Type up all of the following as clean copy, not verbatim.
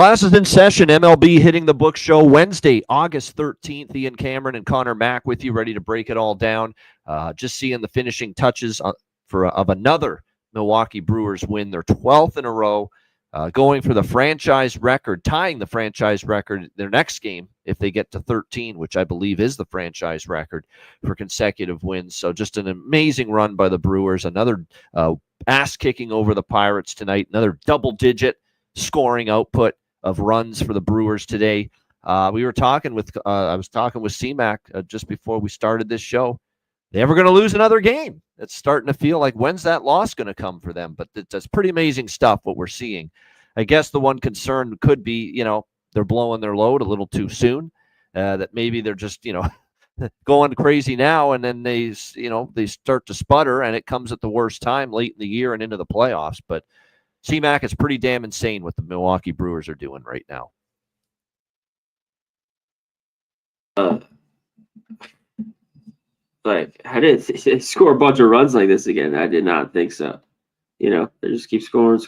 Class is in session. MLB hitting the book show Wednesday, August 13th. Ian Cameron and Connor Mack with you, ready to break it all down. Just seeing the finishing touches of another Milwaukee Brewers win, their 12th in a row, going for the franchise record, tying the franchise record their next game if they get to 13, which I believe is the franchise record for consecutive wins. So just an amazing run by the Brewers. Another ass-kicking over the Pirates tonight. Another double-digit scoring output of runs for the Brewers today. We were talking with I was talking with C-Mac just before we started this show. They ever going to lose another game? It's starting to feel like, when's that loss going to come for them? But that's pretty amazing stuff what we're seeing. I guess the one concern could be, they're blowing their load a little too soon. That maybe they're just, going crazy now, and then they start to sputter, and it comes at the worst time late in the year and into the playoffs. But C-Mac, is pretty damn insane what the Milwaukee Brewers are doing right now. I didn't score a bunch of runs like this again. I did not think so. They just keep scoring.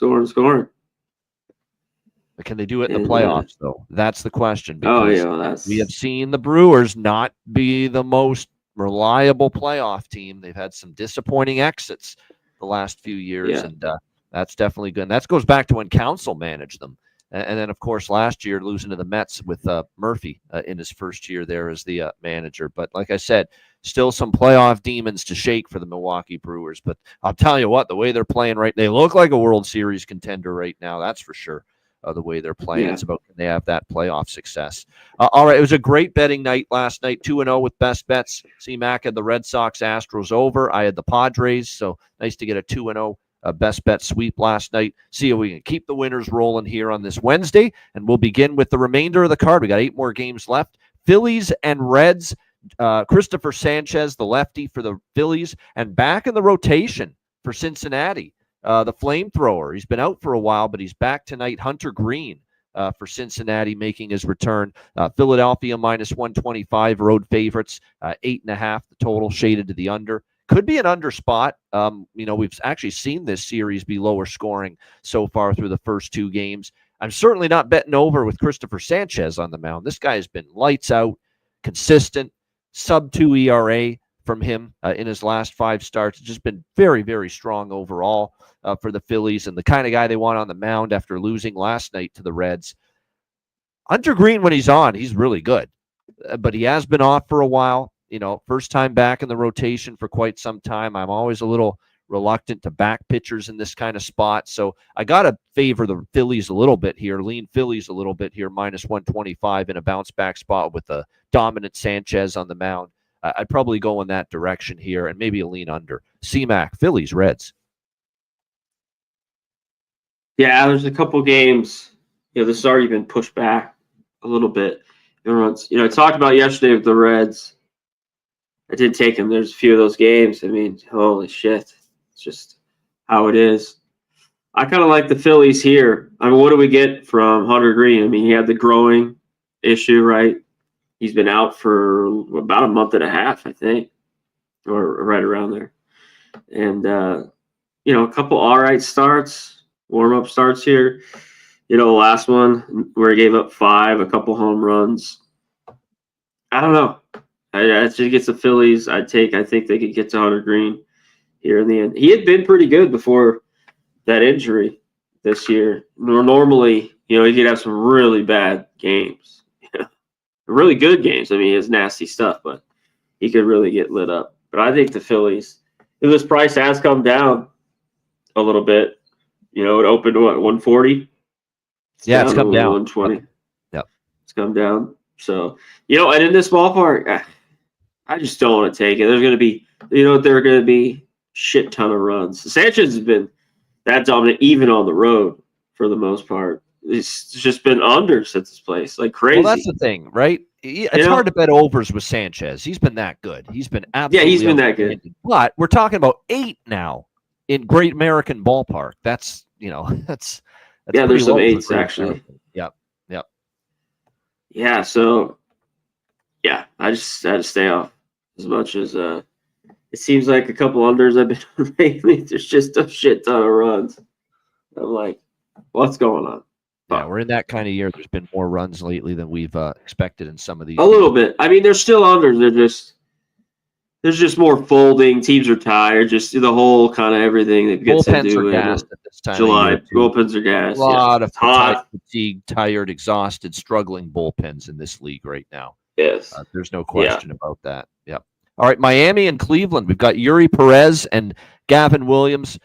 But can they do it in the playoffs, though? That's the question. We have seen the Brewers not be the most reliable playoff team. They've had some disappointing exits the last few years, and that's definitely good. And that goes back to when Council managed them. And then, of course, last year, losing to the Mets with Murphy in his first year there as the manager. But like I said, still some playoff demons to shake for the Milwaukee Brewers. But I'll tell you what, the way they're playing they look like a World Series contender right now. That's for sure. The way they're playing. It's about, can they have that playoff success? All right, it was a great betting night last night, 2-0 with best bets. C-Mac had the Red Sox Astros over. I had the Padres, so nice to get a 2-0 best bet sweep last night. See if we can keep the winners rolling here on this Wednesday, and we'll begin with the remainder of the card. We got 8 more games left. Phillies and Reds. Christopher Sanchez, the lefty for the Phillies, and back in the rotation for Cincinnati. The flamethrower. He's been out for a while, but he's back tonight. Hunter Green for Cincinnati making his return. Philadelphia minus 125, road favorites, 8.5 the total, shaded to the under. Could be an under spot. We've actually seen this series be lower scoring so far through the first 2 games. I'm certainly not betting over with Christopher Sanchez on the mound. This guy has been lights out, consistent, sub-2 ERA from him in his last 5 starts. It's just been very, very strong overall for the Phillies, and the kind of guy they want on the mound after losing last night to the Reds. Hunter Green, when he's on, he's really good, but he has been off for a while. First time back in the rotation for quite some time. I'm always a little reluctant to back pitchers in this kind of spot, so I got to favor the Phillies a little bit here, lean Phillies a little bit here, minus 125 in a bounce back spot with a dominant Sanchez on the mound. I'd probably go in that direction here and maybe a lean under. C-Mac, Phillies, Reds. Yeah, there's a couple games. This already been pushed back a little bit. Everyone's, I talked about yesterday with the Reds. I did take them. There's a few of those games. I mean, holy shit. It's just how it is. I kind of like the Phillies here. I mean, what do we get from Hunter Green? I mean, he had the growing issue, right? He's been out for about a month and a half, I think, or right around there. And, a couple all right starts, warm-up starts here. The last one where he gave up 5, a couple home runs. I don't know. I just get the Phillies. I think they could get to Hunter Green here in the end. He had been pretty good before that injury this year. Normally, he could have some really bad games. Really good games. I mean, he has nasty stuff, but he could really get lit up. But I think the Phillies, this price has come down a little bit. It opened, 140? It's come down. 120. Yep. It's come down. So, and in this ballpark, I just don't want to take it. There's going to be, there are going to be shit ton of runs. Sanchez has been that dominant even on the road for the most part. It's just been unders at this place, like crazy. Well, that's the thing, right? It's hard to bet overs with Sanchez. He's been that good. He's been absolutely he's been that good. But we're talking about 8 now in Great American Ballpark. That's that's there's some 8s actually. Yep. Yeah. So I just had to stay off as much as it seems like a couple unders I've been lately. There's just a shit ton of runs. I'm like, what's going on? Yeah, we're in that kind of year. There's been more runs lately than we've expected in some of these. A little bit. I mean, they're still under. There's just more folding. Teams are tired. Just the whole kind of everything that gets into gassed at this time July. of year. Bullpens are gassed. A lot of fatigued, tired, exhausted, struggling bullpens in this league right now. Yes. There's no question about that. Yep. All right, Miami and Cleveland. We've got Yuri Perez and Gavin Williams.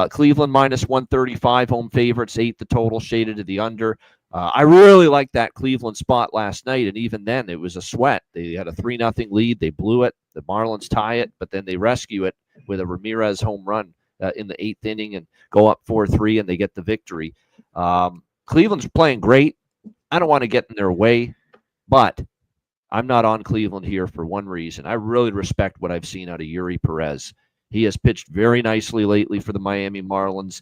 Cleveland minus 135 home favorites, 8 the total, shaded to the under. I really liked that Cleveland spot last night, and even then it was a sweat. They had a 3-0 lead. They blew it. The Marlins tie it, but then they rescue it with a Ramirez home run in the 8th inning and go up 4-3, and they get the victory. Cleveland's playing great. I don't want to get in their way, but I'm not on Cleveland here for one reason. I really respect what I've seen out of Yuri Perez. He has pitched very nicely lately for the Miami Marlins.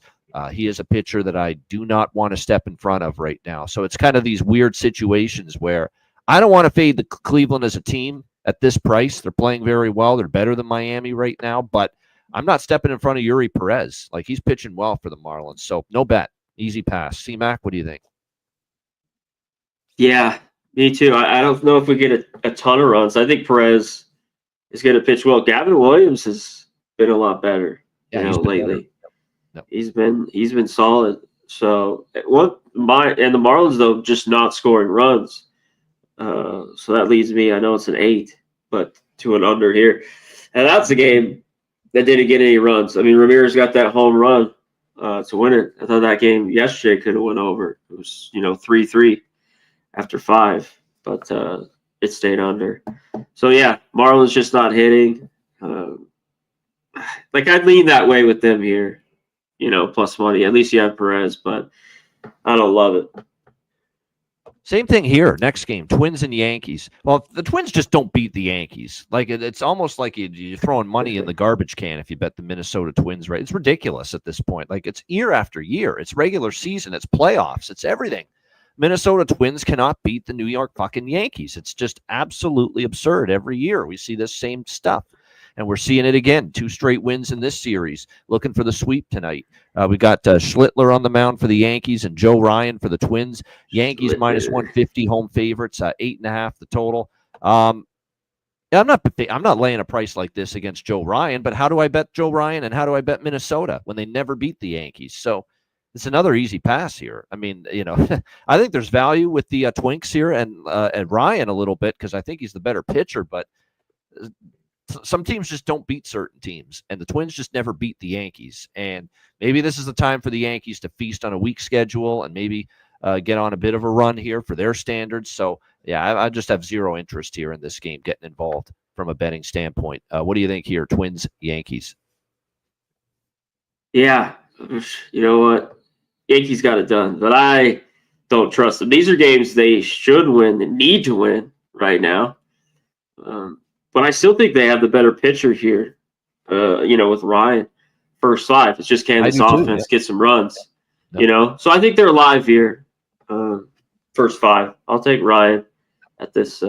He is a pitcher that I do not want to step in front of right now. So it's kind of these weird situations where I don't want to fade the Cleveland as a team at this price. They're playing very well. They're better than Miami right now, but I'm not stepping in front of Yuri Perez. Like, he's pitching well for the Marlins. So no bet. Easy pass. C-Mac, what do you think? Yeah, me too. I don't know if we get a ton of runs. I think Perez is going to pitch well. Gavin Williams has been a lot better, lately. Yep. He's been solid. So the Marlins though just not scoring runs. So that leads me. I know it's an 8, but to an under here, and that's a game that didn't get any runs. I mean, Ramirez got that home run to win it. I thought that game yesterday could have went over. It was 3-3 after 5, but it stayed under. So yeah, Marlins just not hitting. I'd lean that way with them here. Plus money. At least you have Perez, but I don't love it. Same thing here. Next game, Twins and Yankees. Well, the Twins just don't beat the Yankees. Like, it's almost like you're throwing money in the garbage can if you bet the Minnesota Twins, right? It's ridiculous at this point. Like, it's year after year. It's regular season. It's playoffs. It's everything. Minnesota Twins cannot beat the New York fucking Yankees. It's just absolutely absurd. Every year we see this same stuff. And we're seeing it again. 2 straight wins in this series. Looking for the sweep tonight. We got Schlittler on the mound for the Yankees and Joe Ryan for the Twins. Yankees minus 150 home favorites, 8.5 the total. I'm not laying a price like this against Joe Ryan, but how do I bet Joe Ryan and how do I bet Minnesota when they never beat the Yankees? So it's another easy pass here. I mean, I think there's value with the Twinks here and Ryan a little bit because I think he's the better pitcher, but some teams just don't beat certain teams, and the Twins just never beat the Yankees. And maybe this is the time for the Yankees to feast on a weak schedule and maybe get on a bit of a run here for their standards. So, yeah, I just have zero interest here in this game getting involved from a betting standpoint. What do you think here, Twins, Yankees? Yeah, you know what? Yankees got it done, but I don't trust them. These are games they should win and need to win right now. But I still think they have the better pitcher here, with Ryan. First 5. It's just can this offense get some runs, So I think they're alive here. First 5. I'll take Ryan at this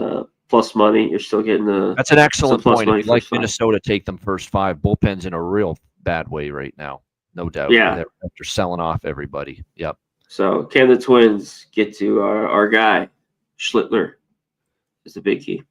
plus money. You're still getting That's an excellent point. If you like Minnesota, take them first 5. Bullpen's in a real bad way right now. No doubt. Yeah. They're selling off everybody. Yep. So can the Twins get to our guy, Schlittler, is the big key.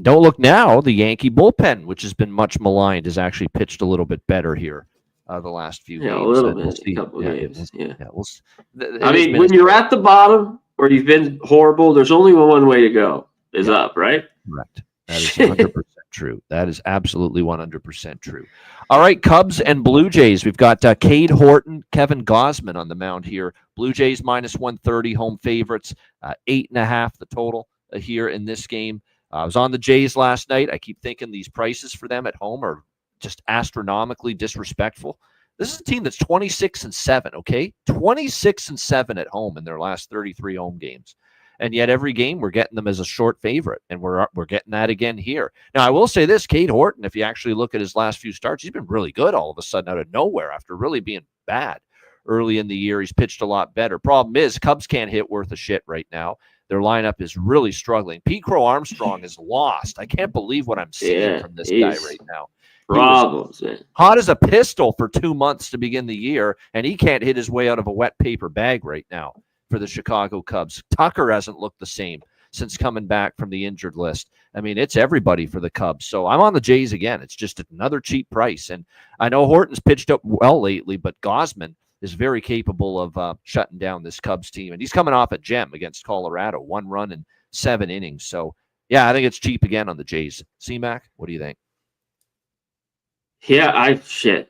Don't look now. The Yankee bullpen, which has been much maligned, has actually pitched a little bit better here the last few games. A little bit, a couple games. I mean, when you're at the bottom or you've been horrible, there's only one way to go, is up, right? Correct. That is 100% true. That is absolutely 100% true. All right, Cubs and Blue Jays. We've got Cade Horton, Kevin Gausman on the mound here. Blue Jays minus 130 home favorites, 8.5 the total here in this game. I was on the Jays last night. I keep thinking these prices for them at home are just astronomically disrespectful. This is a team that's 26-7, okay? 26-7 at home in their last 33 home games. And yet every game we're getting them as a short favorite, and we're getting that again here. Now, I will say this, Cade Horton, if you actually look at his last few starts, he's been really good all of a sudden out of nowhere after really being bad early in the year. He's pitched a lot better. Problem is, Cubs can't hit worth a shit right now. Their lineup is really struggling. Pete Crow Armstrong is lost. I can't believe what I'm seeing from this guy right now. Problems, man. Hot as a pistol for 2 months to begin the year, and he can't hit his way out of a wet paper bag right now for the Chicago Cubs. Tucker hasn't looked the same since coming back from the injured list. I mean, it's everybody for the Cubs. So I'm on the Jays again. It's just another cheap price. And I know Horton's pitched up well lately, but Gausman is very capable of shutting down this Cubs team. And he's coming off a gem against Colorado, 1 run in 7 innings. So, yeah, I think it's cheap again on the Jays. C-Mac, what do you think? Yeah,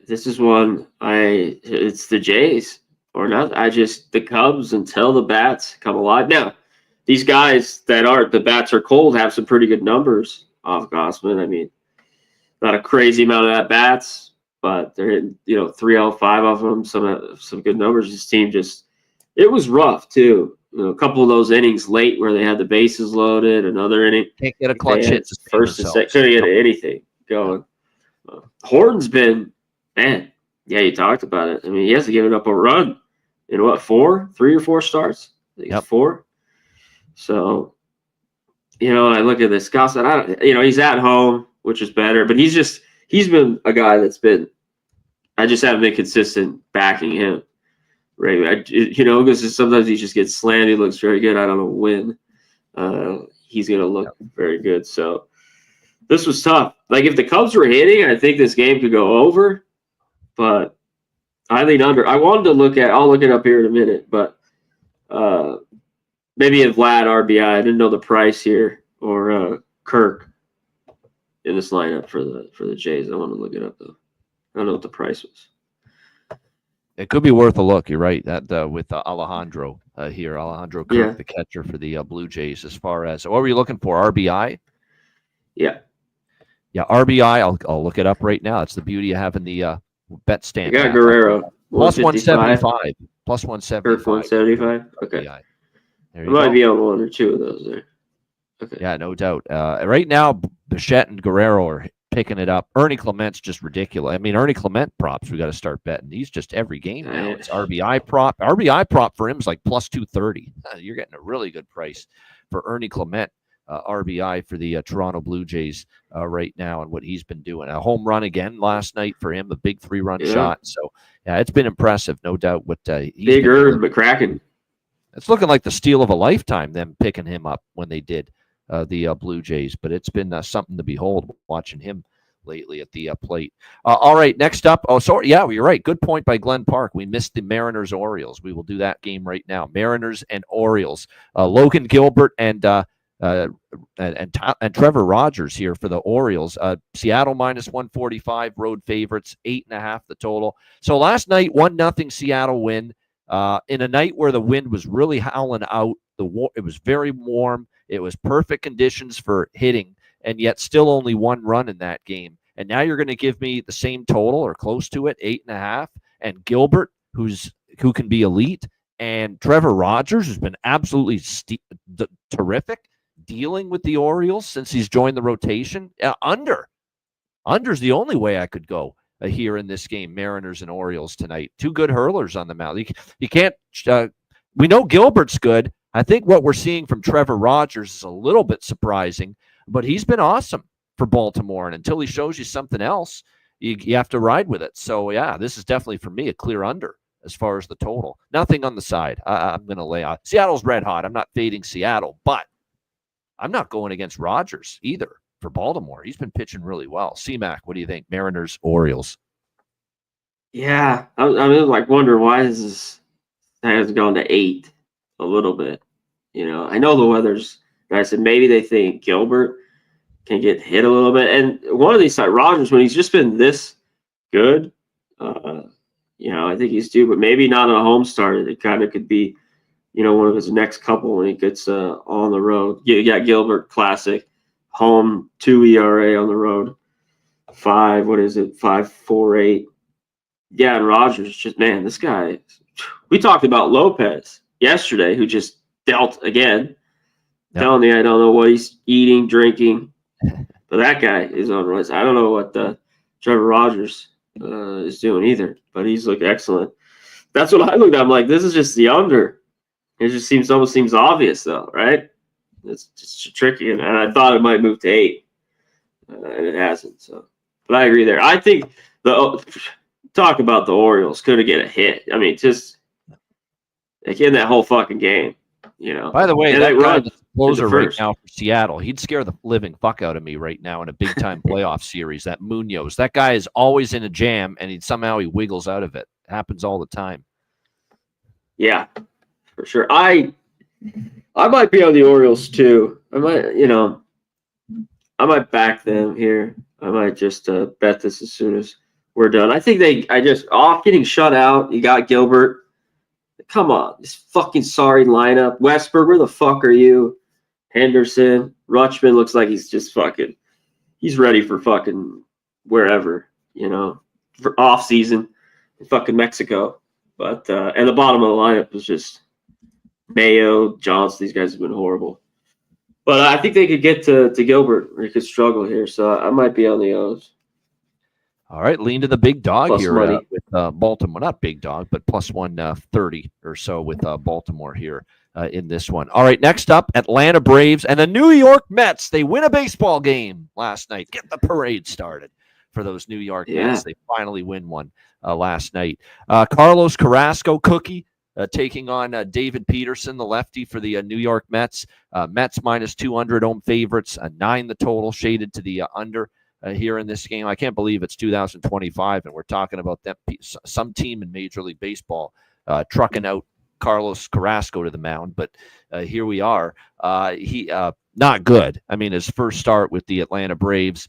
this is one it's the Jays or not. The Cubs until the bats come alive. Now, these guys the bats are cold have some pretty good numbers off Gausman. I mean, not a crazy amount of at bats, but they're hitting, 305 of them, some good numbers. This team it was rough too. A couple of those innings late where they had the bases loaded, another inning. Can't get a clutch hit. First and second, couldn't get anything going. Horton's been, man, yeah, you talked about it. I mean, he hasn't given up a run in 3 or 4 starts? I think it's 4. So, I look at this Gossett, he's at home, which is better, but he's been a guy I just haven't been consistent backing him. Right. Because sometimes he just gets slammed. He looks very good. I don't know when he's going to look very good. So, this was tough. Like, if the Cubs were hitting, I think this game could go over, but I lean under. I wanted to I'll look it up here in a minute, but maybe a Vlad RBI. I didn't know the price here, or Kirk in this lineup for the Jays. I want to look it up, though. I don't know what the price was. It could be worth a look. You're right. That with Alejandro here, Alejandro Kirk, the catcher for the Blue Jays. As far as what were you looking for? RBI? Yeah. Yeah, RBI, I'll look it up right now. It's the beauty of having the bet stand. You got Guerrero. Plus 175. Plus 175. 175? Okay. RBI. There you might be on 1 or 2 of those there. Okay. Yeah, no doubt. Right now, Bichette and Guerrero are picking it up. Ernie Clement's just ridiculous. I mean, Ernie Clement props, we got to start betting. He's just every game now. It's RBI prop. RBI prop for him is like plus 230. You're getting a really good price for Ernie Clement. RBI for the Toronto Blue Jays right now and what he's been doing. A home run again last night for him, a big 3-run shot. So, yeah, it's been impressive, no doubt. What bigger, but cracking. It's looking like the steal of a lifetime, them picking him up when they did the Blue Jays. But it's been something to behold watching him lately at the plate. All right, next up. Oh, sorry. Yeah, you're right. Good point by Glenn Park. We missed the Mariners-Orioles. We will do that game right now. Mariners and Orioles. Logan Gilbert and Trevor Rogers here for the Orioles. Seattle minus 145, road favorites, 8.5 the total. So last night, 1-0 Seattle win. In a night where the wind was really howling out, it was very warm. It was perfect conditions for hitting, and yet still only 1 run in that game. And now you're going to give me the same total or close to it, 8.5, and Gilbert, who can be elite, and Trevor Rogers, who's been absolutely terrific, dealing with the Orioles since he's joined the rotation. Under's the only way I could go here in this game. Mariners and Orioles tonight. 2 good hurlers on the mound. You can't. We know Gilbert's good. I think what we're seeing from Trevor Rogers is a little bit surprising, but he's been awesome for Baltimore. And until he shows you something else, you have to ride with it. So yeah, this is definitely for me a clear under as far as the total. Nothing on the side. I'm going to lay out. Seattle's red hot. I'm not fading Seattle, but I'm not going against Rogers either for Baltimore. He's been pitching really well. C-Mac, what do you think? Mariners, Orioles. Yeah, I mean, wondering why this has gone to 8 a little bit. I know the weather's nice, and maybe they think Gilbert can get hit a little bit. And one of these Rogers, when he's just been this good, I think he's due, but maybe not on a home start. It kind of could be one of his next couple when he gets on the road. You got Gilbert, classic, home 2 ERA on the road, 5.48. Yeah, and Rogers, just, man, this guy. We talked about Lopez yesterday, who just dealt again. Yep. Telling me I don't know what he's eating, drinking, but that guy is on rise. I don't know what Trevor Rogers is doing either, but he's looked excellent. That's what I looked at. I'm like, this is just the under. It just almost seems obvious, though, right? It's just tricky, and I thought it might move to 8, and it hasn't. So But I agree there. I think talk about the Orioles could have get a hit. I mean, just like in that whole fucking game, you know. By the way, and that guy that's closer right first. now for Seattle, he'd scare the living fuck out of me right now in a big-time playoff series, that Munoz. That guy is always in a jam, and he wiggles out of it. It happens all the time. Yeah, for sure. I might be on the Orioles, too. I might back them here. I might just bet this as soon as we're done. I think off getting shut out. You got Gilbert. Come on, this fucking sorry lineup. Westberg, where the fuck are you? Henderson, Rutschman looks like he's just fucking. He's ready for fucking wherever, for off season in fucking Mexico. But and the bottom of the lineup was just Mayo, Johnson. These guys have been horrible. But I think they could get to Gilbert, or he could struggle here. So I might be on the O's. All right, lean to the big dog plus here with Baltimore. Not big dog, but plus 130 or so with Baltimore here in this one. All right, next up, Atlanta Braves and the New York Mets. They win a baseball game last night. Get the parade started for those New York Mets. They finally win one last night. Carlos Carrasco, Cookie, taking on David Peterson, the lefty for the New York Mets. Mets minus 200 home favorites, 9 the total, shaded to the under. Here in this game. I can't believe it's 2025 and we're talking about some team in Major League Baseball trucking out Carlos Carrasco to the mound, but here we are. He not good. I mean, his first start with the Atlanta Braves,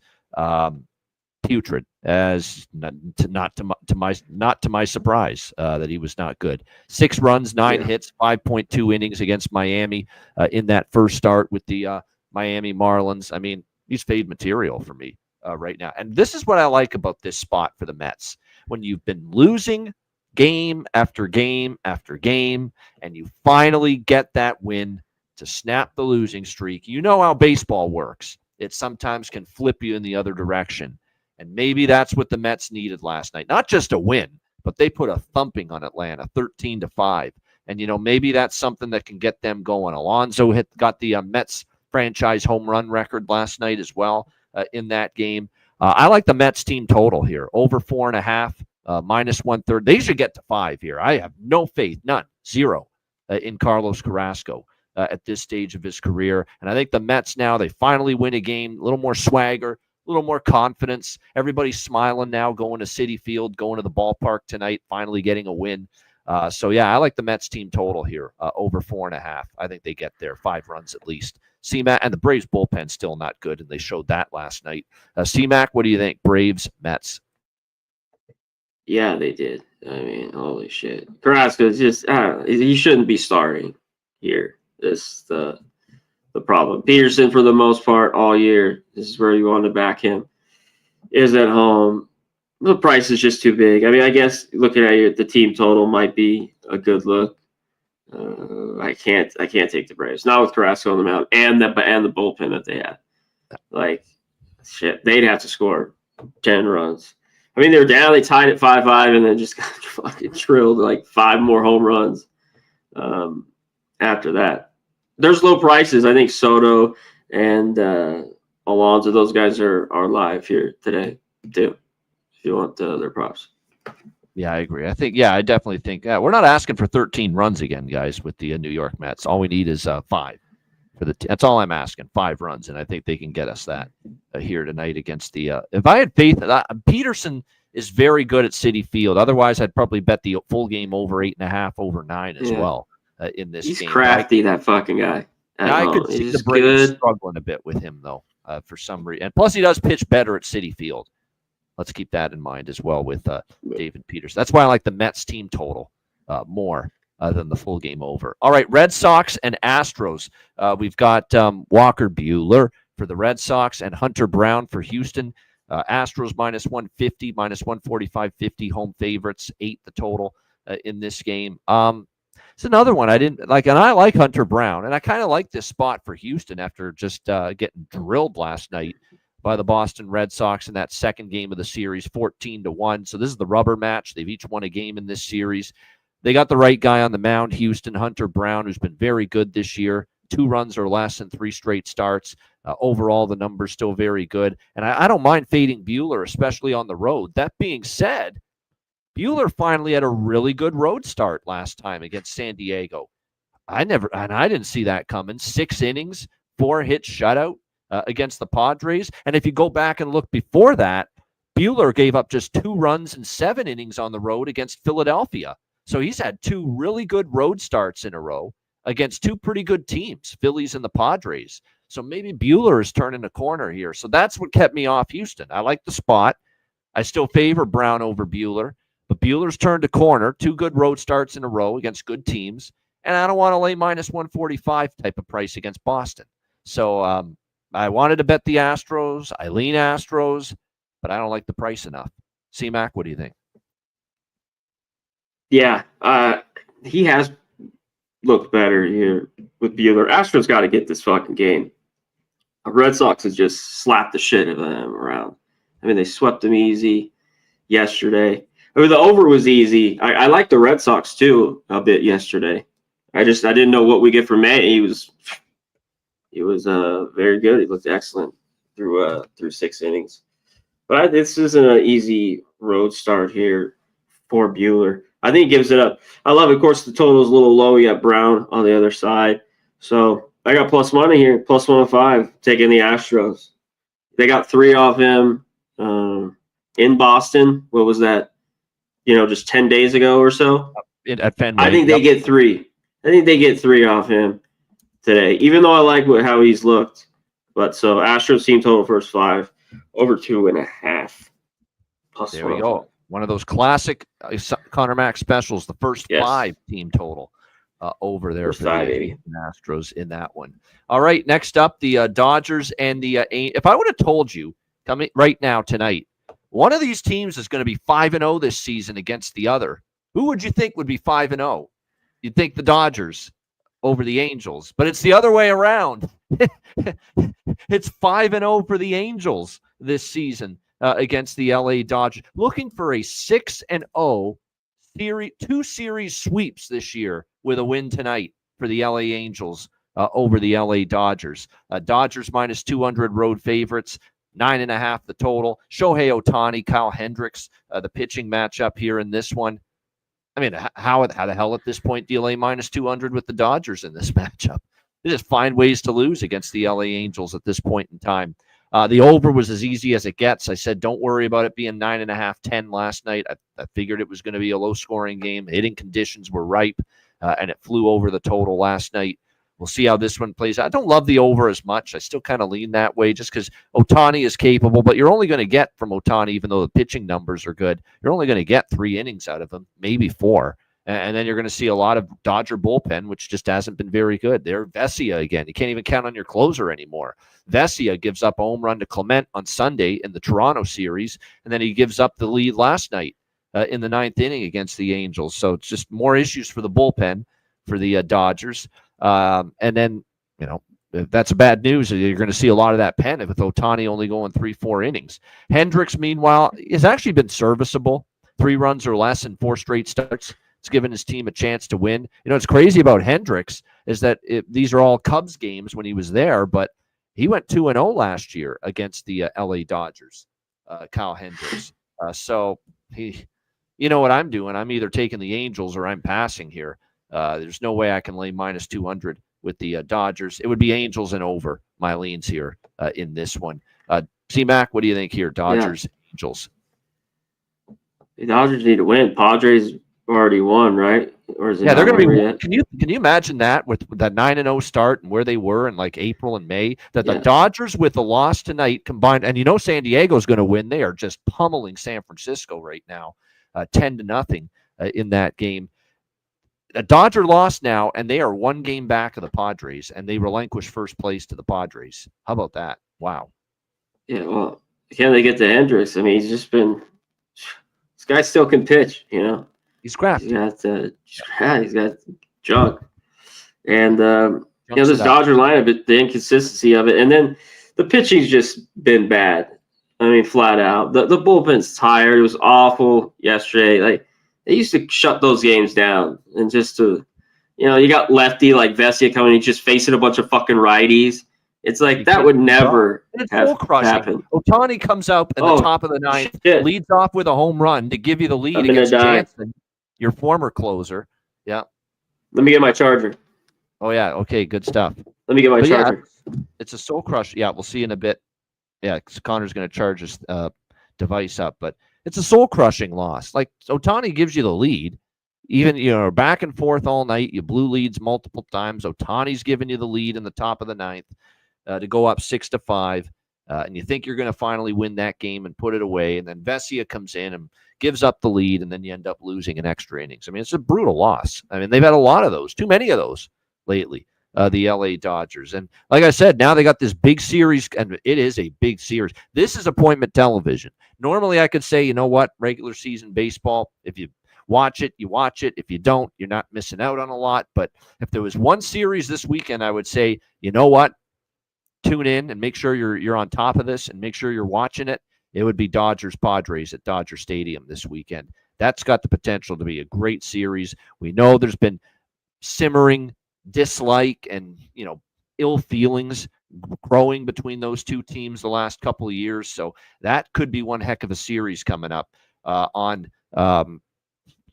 putrid, as not to my surprise that he was not good. 6 runs, 9 hits, 5.2 innings against Miami in that first start with the Miami Marlins. I mean, he's fade material for me. Right now. And this is what I like about this spot for the Mets. When you've been losing game after game after game, and you finally get that win to snap the losing streak, you know how baseball works. It sometimes can flip you in the other direction. And maybe that's what the Mets needed last night. Not just a win, but they put a thumping on Atlanta, 13-5. And, maybe that's something that can get them going. Alonso got the Mets franchise home run record last night as well. In that game. I like the Mets team total here, over 4.5, minus 130. They should get to 5 here. I have no faith, none, 0 in Carlos Carrasco at this stage of his career. And I think the Mets now, they finally win a game, a little more swagger, a little more confidence. Everybody's smiling now, going to Citi Field, going to the ballpark tonight, finally getting a win. So, I like the Mets team total here, over 4.5. I think they get there, 5 runs at least. C-Mac, and the Braves bullpen still not good, and they showed that last night. C-Mac, what do you think? Braves, Mets? Yeah, they did. I mean, holy shit. Carrasco is just, he shouldn't be starting here. This is the problem. Peterson, for the most part, all year, this is where you want to back him, is at home. The price is just too big. I mean, I guess looking at the team total might be a good look. I can't take the Braves. Not with Carrasco on the mound and the bullpen that they had. Like, shit, they'd have to score 10 runs. I mean, they were down. They tied at 5-5 and then just got fucking drilled like 5 more home runs after that. There's low prices. I think Soto and Alonso, those guys are live here today too. If you want their props. Yeah, I agree. I definitely think we're not asking for 13 runs again, guys, with the New York Mets. All we need is 5 for that's all I'm asking, 5 runs, and I think they can get us that here tonight against the. If I had faith, Peterson is very good at Citi Field. Otherwise, I'd probably bet the full game over 8.5, over 9 as well in this game. He's crafty, that fucking guy. I could see the Braves struggling a bit with him though, for some reason, and plus he does pitch better at Citi Field. Let's keep that in mind as well with David Peterson. That's why I like the Mets team total more than the full game over. All right, Red Sox and Astros. We've got Walker Buehler for the Red Sox and Hunter Brown for Houston. Astros minus 150, minus 145.50 home favorites, 8 the total in this game. It's another one I didn't like, and I like Hunter Brown, and I kind of like this spot for Houston after just getting drilled last night by the Boston Red Sox in that second game of the series, 14-1. So this is the rubber match. They've each won a game in this series. They got the right guy on the mound, Houston, Hunter Brown, who's been very good this year. 2 runs or less in 3 straight starts. Overall, the number's still very good. And I don't mind fading Buehler, especially on the road. That being said, Buehler finally had a really good road start last time against San Diego. I didn't see that coming. 6 innings, 4 hit shutout against the Padres. And if you go back and look before that, Buehler gave up just 2 runs in 7 innings on the road against Philadelphia. So he's had 2 really good road starts in a row against 2 pretty good teams, Phillies and the Padres. So maybe Buehler is turning a corner here. So that's what kept me off Houston. I like the spot. I still favor Brown over Buehler, but Buehler's turned a corner. 2 good road starts in a row against good teams. And I don't want to lay minus 145 type of price against Boston. So I wanted to bet the Astros. I lean Astros, but I don't like the price enough. C-Mac, what do you think? Yeah, he has looked better here with Buehler. Astros got to get this fucking game. Red Sox has just slapped the shit out of them around. I mean, they swept them easy yesterday. I mean, the over was easy. I like the Red Sox too a bit yesterday. I didn't know what we get from May. He was very good. He looked excellent through 6 innings. But this isn't an easy road start here for Buehler. I think he gives it up. I love it. Of course, the total is a little low. You got Brown on the other side. So I got plus money here, plus 105, taking the Astros. They got 3 off him in Boston. What was that? Just 10 days ago or so? At Fenway. I think they get 3. I think they get 3 off him today, even though I like how he's looked. But so Astros team total first 5, over 2.5. Plus there we go. One of those classic Connor Mack specials, the first 5 team total over there first for 5, the Astros in that one. All right, next up, the Dodgers and the if I would have told you coming right now tonight, one of these teams is going to be 5-0 this season against the other, who would you think would be 5-0? You'd think the Dodgers over the Angels, but it's the other way around. It's 5-0 for the Angels this season against the LA Dodgers. Looking for a 6-0 series, 2 series sweeps this year with a win tonight for the LA Angels over the LA Dodgers. Dodgers minus 200 road favorites. 9.5 the total. Shohei Ohtani, Kyle Hendricks, the pitching matchup here in this one. I mean, how the hell at this point do you lay minus 200 with the Dodgers in this matchup? They just find ways to lose against the LA Angels at this point in time. The over was as easy as it gets. I said, don't worry about it being 9.5, 10 last night. I figured it was going to be a low-scoring game. Hitting conditions were ripe, and it flew over the total last night. We'll see how this one plays out. I don't love the over as much. I still kind of lean that way just because Ohtani is capable, but you're only going to get from Ohtani, even though the pitching numbers are good, you're only going to get 3 innings out of him, maybe 4. And then you're going to see a lot of Dodger bullpen, which just hasn't been very good. They're Vesia again. You can't even count on your closer anymore. Vesia gives up a home run to Clement on Sunday in the Toronto series, and then he gives up the lead last night in the 9th inning against the Angels. So it's just more issues for the bullpen for the Dodgers. And then, if that's bad news, you're going to see a lot of that pen with Ohtani only going 3-4 innings. Hendricks, meanwhile, has actually been serviceable. 3 runs or less in 4 straight starts. It's given his team a chance to win. What's crazy about Hendricks is that these are all Cubs games when he was there, but he went 2-0 last year against the LA Dodgers, Kyle Hendricks. So you know what I'm doing. I'm either taking the Angels or I'm passing here. There's no way I can lay minus 200 with the Dodgers. It would be Angels and over my leans here in this one. C-Mac, what do you think here? Dodgers, Angels. The Dodgers need to win. Padres already won, right? Or is it they're going to be. Yet? Can you imagine that with that 9-0 start and where they were in like April and May? That the Dodgers with the loss tonight combined, and San Diego is going to win. They are just pummeling San Francisco right now, 10-0 in that game. A Dodger lost now, and they are 1 game back of the Padres, and they relinquish first place to the Padres. How about that? Wow. Yeah, well, can they get to Hendricks? I mean, he's just been. This guy still can pitch, He's crafty. He's got jug. And, this Dodger lineup, the inconsistency of it. And then the pitching's just been bad. I mean, flat out. The bullpen's tired. It was awful yesterday. Like, they used to shut those games down and just to, you got lefty like Vesia coming and just facing a bunch of fucking righties. It's like that would never have happened. Ohtani comes out in the top of the ninth, leads off with a home run to give you the lead against Jansen, your former closer. Yeah. Let me get my charger. Oh, yeah. Okay, good stuff. Let me get my charger. Yeah, it's a soul crush. Yeah, we'll see in a bit. Yeah, Connor's going to charge his device up, but it's a soul-crushing loss. Like, Ohtani gives you the lead. Even, back and forth all night. You blew leads multiple times. Ohtani's giving you the lead in the top of the ninth to go up 6-5. And you think you're going to finally win that game and put it away. And then Vesia comes in and gives up the lead, and then you end up losing in extra innings. I mean, it's a brutal loss. I mean, they've had a lot of those, too many of those lately, the LA Dodgers. And like I said, now they got this big series, and it is a big series. This is appointment television. Normally I could say, you know what, regular season baseball, if you watch it, you watch it. If you don't, you're not missing out on a lot. But if there was one series this weekend, I would say, you know what, tune in and make sure you're on top of this and make sure you're watching it. It would be Dodgers-Padres at Dodger Stadium this weekend. That's got the potential to be a great series. We know there's been simmering dislike and, ill feelings growing between those two teams the last couple of years. So that could be one heck of a series coming up on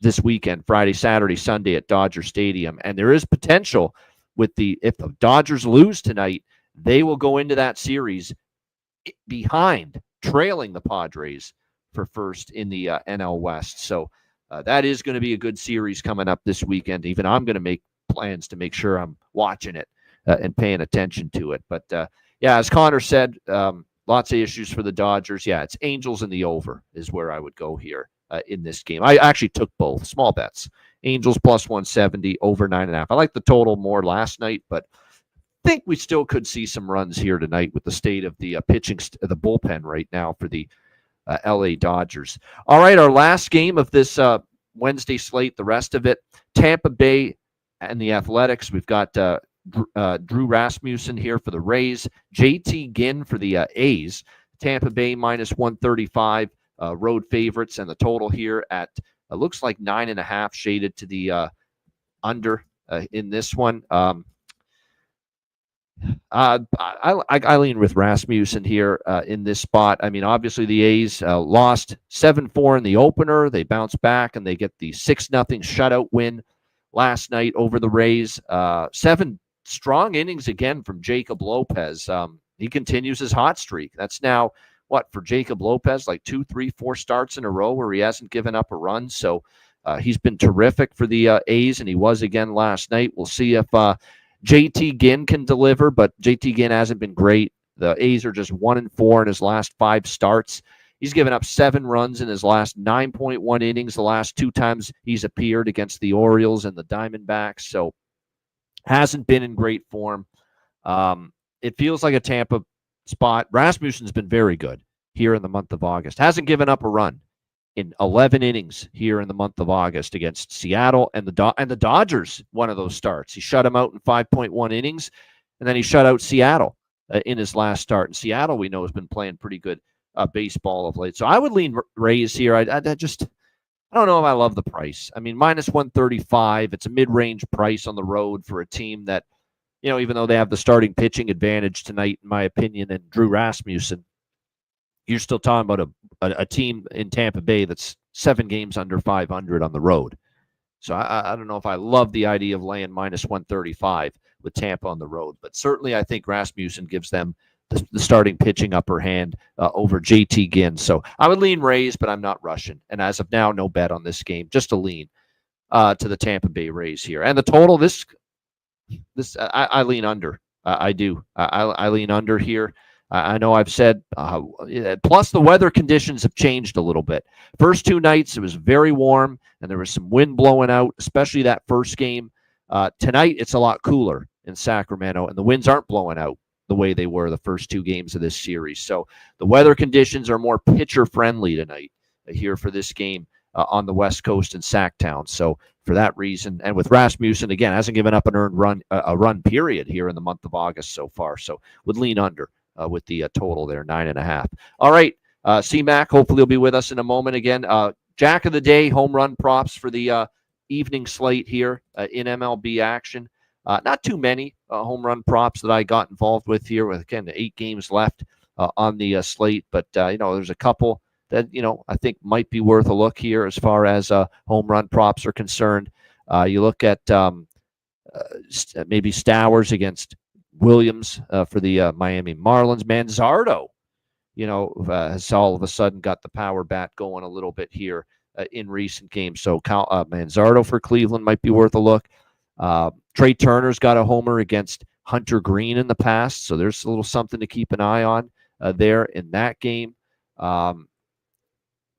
this weekend, Friday, Saturday, Sunday at Dodger Stadium. And there is potential if the Dodgers lose tonight, they will go into that series trailing the Padres for first in the NL West. So that is going to be a good series coming up this weekend. Even I'm going to make plans to make sure I'm watching it and paying attention to it. But as Connor said, lots of issues for the Dodgers. Yeah, it's Angels in the over is where I would go here in this game. I actually took both small bets. Angels plus 170, over 9.5. I like the total more last night, but I think we still could see some runs here tonight with the state of the pitching, the bullpen right now for the LA Dodgers. All right, our last game of this Wednesday slate, the rest of it, Tampa Bay and the Athletics. We've got Drew Rasmussen here for the Rays, JT Ginn for the A's. Tampa Bay minus 135, road favorites, and the total here at looks like 9.5, shaded to the under in this one. I lean with Rasmussen here in this spot. I mean, obviously the A's lost 7-4 in the opener. They bounced back and they get the 6-0 shutout win last night over the Rays. 7 strong innings again from Jacob Lopez. He continues his hot streak. That's now for Jacob Lopez, like 2, 3, 4 starts in a row where he hasn't given up a run. So he's been terrific for the A's, and he was again last night. We'll see if JT Ginn can deliver, but JT Ginn hasn't been great. The A's are just 1-4 in his last 5 starts. He's given up 7 runs in his last 9.1 innings, the last 2 times he's appeared against the Orioles and the Diamondbacks. So hasn't been in great form. It feels like a Tampa spot. Rasmussen's been very good here in the month of August. Hasn't given up a run in 11 innings here in the month of August against Seattle and the Dodgers. One of those starts, he shut him out in 5.1 innings, and then he shut out Seattle in his last start. And Seattle, we know, has been playing pretty good baseball of late. So I would lean Rays here. I don't know if I love the price. I mean, minus 135. It's a mid-range price on the road for a team that, even though they have the starting pitching advantage tonight, in my opinion, and Drew Rasmussen, you're still talking about a team in Tampa Bay that's 7 games under 500 on the road. So I don't know if I love the idea of laying minus 135 with Tampa on the road, but certainly I think Rasmussen gives them the starting pitching upper hand over JT Ginn. So I would lean Rays, but I'm not rushing. And as of now, no bet on this game, just a lean to the Tampa Bay Rays here. And the total, I lean under. I do. I lean under here. I know I've said, plus the weather conditions have changed a little bit. First 2 nights, it was very warm, and there was some wind blowing out, especially that first game. Tonight, it's a lot cooler in Sacramento, and the winds aren't blowing out the way they were the first 2 games of this series. So the weather conditions are more pitcher-friendly tonight here for this game on the West Coast in Sacktown. So for that reason, and with Rasmussen, again, hasn't given up an earned run, a run period here in the month of August so far. So would lean under. With the total there, 9.5. All right, C-Mac, hopefully he'll be with us in a moment again. Jack of the day, home run props for the evening slate here in MLB action. Not too many home run props that I got involved with here. With again 8 games left on the slate, but there's a couple that I think might be worth a look here as far as home run props are concerned. You look at maybe Stowers against Williams for the Miami Marlins. Manzardo, has all of a sudden got the power bat going a little bit here in recent games. So Manzardo for Cleveland might be worth a look. Trey Turner's got a homer against Hunter Green in the past, so there's a little something to keep an eye on there in that game. Let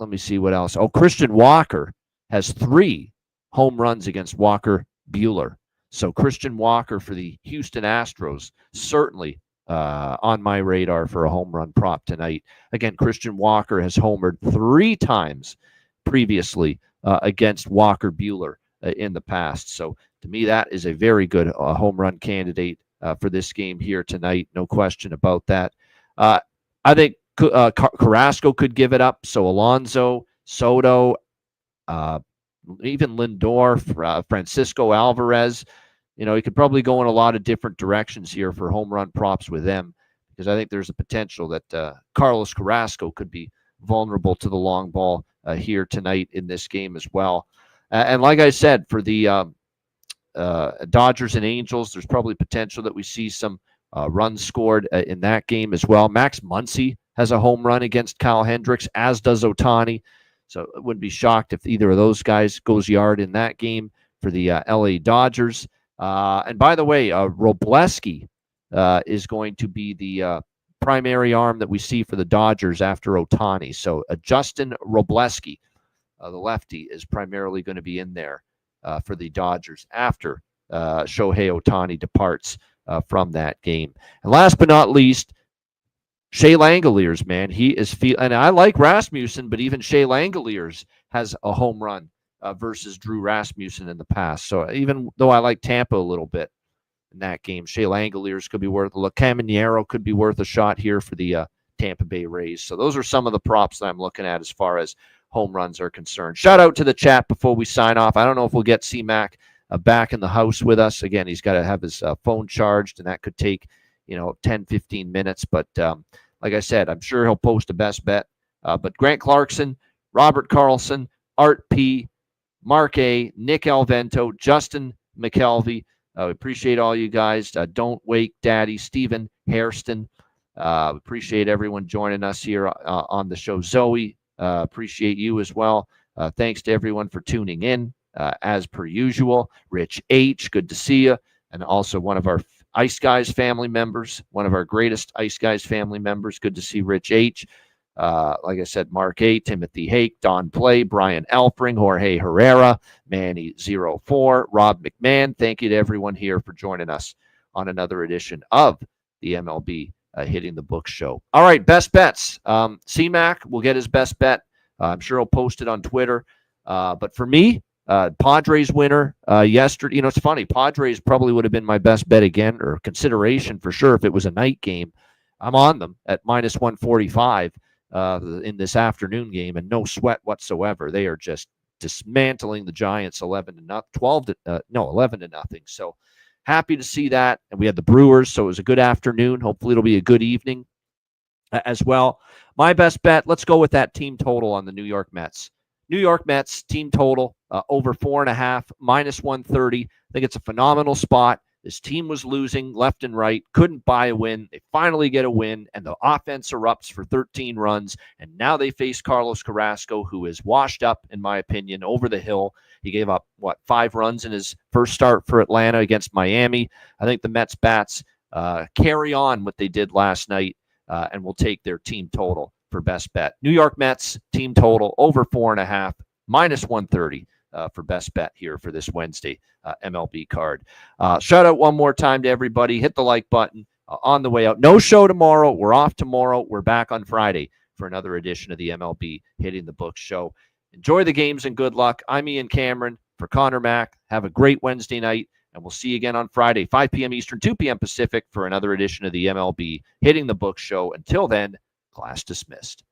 me see what else. Oh, Christian Walker has 3 home runs against Walker Buehler. So Christian Walker for the Houston Astros, certainly on my radar for a home run prop tonight. Again, Christian Walker has homered 3 times previously against Walker Buehler in the past. So to me, that is a very good home run candidate for this game here tonight. No question about that. I think Carrasco could give it up. So Alonso, Soto, even Lindor, Francisco Alvarez, he could probably go in a lot of different directions here for home run props with them, because I think there's a potential that Carlos Carrasco could be vulnerable to the long ball here tonight in this game as well. And like I said, for the Dodgers and Angels, there's probably potential that we see some runs scored in that game as well. Max Muncy has a home run against Kyle Hendricks, as does Ohtani. So I wouldn't be shocked if either of those guys goes yard in that game for the LA Dodgers. And by the way, Robleski is going to be the primary arm that we see for the Dodgers after Ohtani. So Justin Robleski, the lefty, is primarily going to be in there for the Dodgers after Shohei Ohtani departs from that game. And last but not least, Shea Langoliers, man. He is and I like Rasmussen, but even Shea Langoliers has a home run versus Drew Rasmussen in the past. So even though I like Tampa a little bit in that game, Shea Langoliers could be worth a look. Caminero could be worth a shot here for the Tampa Bay Rays. So those are some of the props that I'm looking at as far as home runs are concerned. Shout out to the chat before we sign off. I don't know if we'll get C-Mac back in the house with us. Again, he's got to have his phone charged, and that could take 10, 15 minutes. But like I said, I'm sure he'll post a best bet. But Grant Clarkson, Robert Carlson, Art P., Mark A., Nick Alvento, Justin McKelvey. Appreciate all you guys. Don't Wake Daddy, Stephen Hairston. Appreciate everyone joining us here on the show. Zoe, appreciate you as well. Thanks to everyone for tuning in, as per usual. Rich H., good to see you. And also one of our Ice Guys family members, one of our greatest Ice Guys family members. Good to see Rich H. Like I said, Mark A., Timothy Hake, Don Play, Brian Elpring, Jorge Herrera, Manny04, Rob McMahon. Thank you to everyone here for joining us on another edition of the MLB Hitting the Book show. All right, best bets. C-Mac will get his best bet. I'm sure he'll post it on Twitter. But for me, Padres winner yesterday. It's funny. Padres probably would have been my best bet again, or consideration for sure if it was a night game. I'm on them at minus 145 in this afternoon game, and no sweat whatsoever. They are just dismantling the Giants 11 to nothing. So happy to see that. And we had the Brewers, so it was a good afternoon. Hopefully it'll be a good evening as well. My best bet, let's go with that team total on the New York Mets. New York Mets team total over 4.5, minus 130. I think it's a phenomenal spot. This team was losing left and right, couldn't buy a win. They finally get a win, and the offense erupts for 13 runs. And now they face Carlos Carrasco, who is washed up, in my opinion, over the hill. He gave up, 5 runs in his first start for Atlanta against Miami. I think the Mets bats carry on what they did last night and will take their team total for best bet. New York Mets team total over 4.5, minus 130. For best bet here for this Wednesday MLB card. Shout out one more time to everybody. Hit the like button on the way out. No show tomorrow. We're off tomorrow. We're back on Friday for another edition of the MLB Hitting the Book show. Enjoy the games and good luck. I'm Ian Cameron for Connor Mack. Have a great Wednesday night, and we'll see you again on Friday, 5 p.m. Eastern, 2 p.m. Pacific for another edition of the MLB Hitting the Book show. Until then, class dismissed.